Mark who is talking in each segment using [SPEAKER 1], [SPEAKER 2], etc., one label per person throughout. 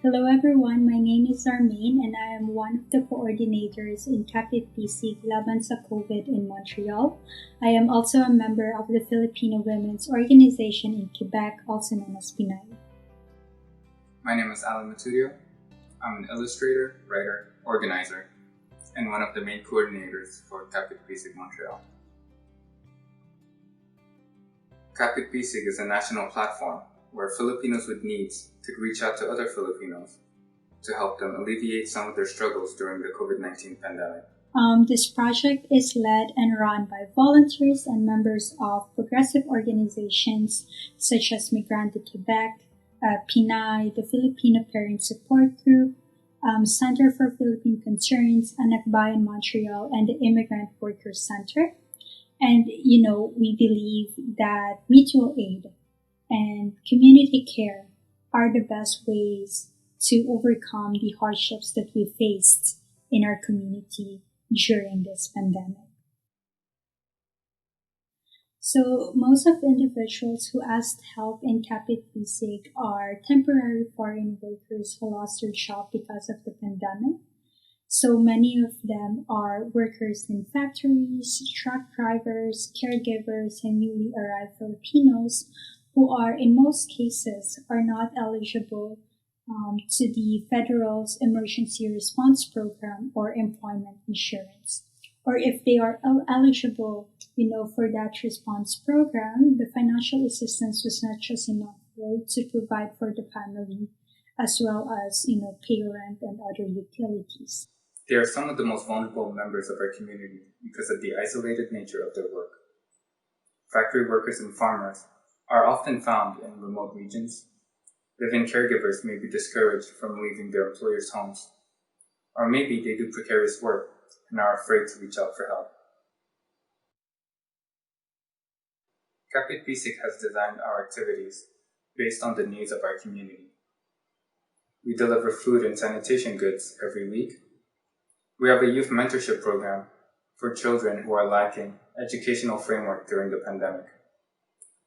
[SPEAKER 1] Hello everyone, my name is Armaine and I am one of the coordinators in Kapit Bisig Laban COVID in Montreal. I am also a member of the Filipino Women's Organization in Quebec, also known as PINAY.
[SPEAKER 2] My name is Alan Matudio. I'm an illustrator, writer, organizer, and one of the main coordinators for Kapit Bisig Montreal. Kapit Bisig is a national platform where Filipinos with needs could reach out to other Filipinos to help them alleviate some of their struggles during the COVID-19 pandemic.
[SPEAKER 1] This project is led and run by volunteers and members of progressive organizations such as Migrants de Quebec, PINAY, the Filipino Parent Support Group, Center for Philippine Concerns, Anakbayan Montreal, and the Immigrant Workers Center. And, we believe that mutual aid and community care are the best ways to overcome the hardships that we faced in our community during this pandemic. So most of the individuals who asked help in Kapit Bisig are temporary foreign workers who lost their job because of the pandemic. So many of them are workers in factories, truck drivers, caregivers, and newly arrived Filipinos who are, in most cases, are not eligible to the federal's emergency response program or employment insurance. Or if they are eligible, for that response program, the financial assistance was not just enough, right, to provide for the family, as well as, pay rent and other utilities.
[SPEAKER 2] They are some of the most vulnerable members of our community because of the isolated nature of their work. Factory workers and farmers are often found in remote regions. Live-in caregivers may be discouraged from leaving their employers' homes, or maybe they do precarious work and are afraid to reach out for help. Kapit Bisig has designed our activities based on the needs of our community. We deliver food and sanitation goods every week. We have a youth mentorship program for children who are lacking educational framework during the pandemic.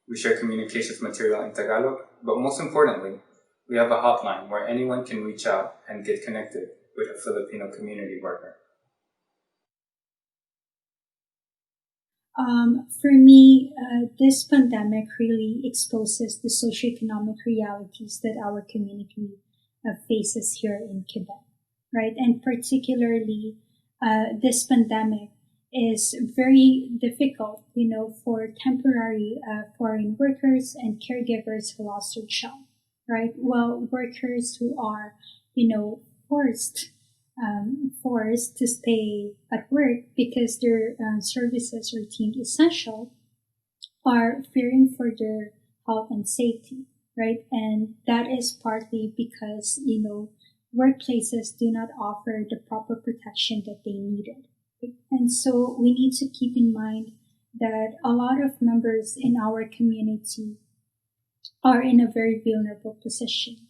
[SPEAKER 2] We share communications material in Tagalog, but most importantly, we have a hotline where anyone can reach out and get connected with a Filipino community worker.
[SPEAKER 1] For me, this pandemic really exposes the socioeconomic realities that our community faces here in Quebec, right? And particularly, this pandemic is very difficult, for temporary foreign workers and caregivers who lost their job, right? Well, workers who are, forced to stay at work because their services are deemed essential are fearing for their health and safety, right? And that is partly because, workplaces do not offer the proper protection that they needed. And so we need to keep in mind that a lot of members in our community are in a very vulnerable position,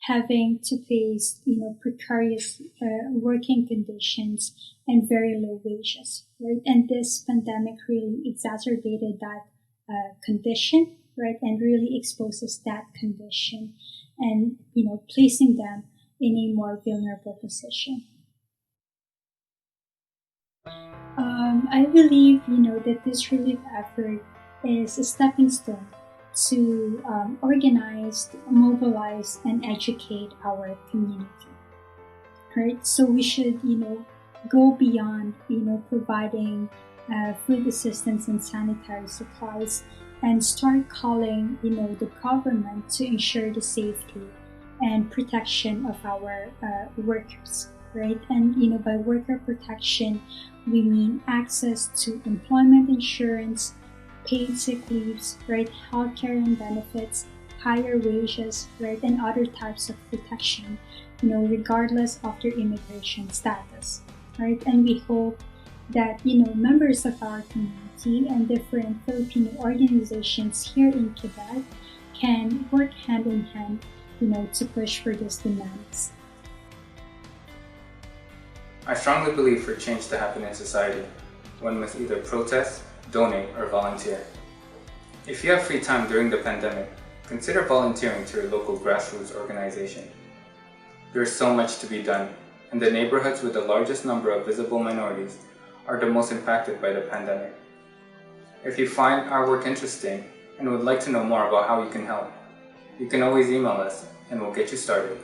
[SPEAKER 1] having to face, precarious working conditions and very low wages, right? And this pandemic really exacerbated that condition, right? And really exposes that condition and, placing them in a more vulnerable position. I believe, that this relief effort is a stepping stone to organize, mobilize, and educate our community, right? So we should, go beyond, providing food assistance and sanitary supplies and start calling, the government to ensure the safety and protection of our workers, right? And, by worker protection, we mean access to employment insurance, paid sick leaves, right? Healthcare and benefits, higher wages, right? And other types of protection, regardless of their immigration status, right? And we hope that, members of our community and different Filipino organizations here in Quebec can work hand in hand, to push for these demands.
[SPEAKER 2] I strongly believe for change to happen in society, one must either protest, donate, or volunteer. If you have free time during the pandemic, consider volunteering to your local grassroots organization. There's so much to be done, and the neighborhoods with the largest number of visible minorities are the most impacted by the pandemic. If you find our work interesting and would like to know more about how you can help, you can always email us and we'll get you started.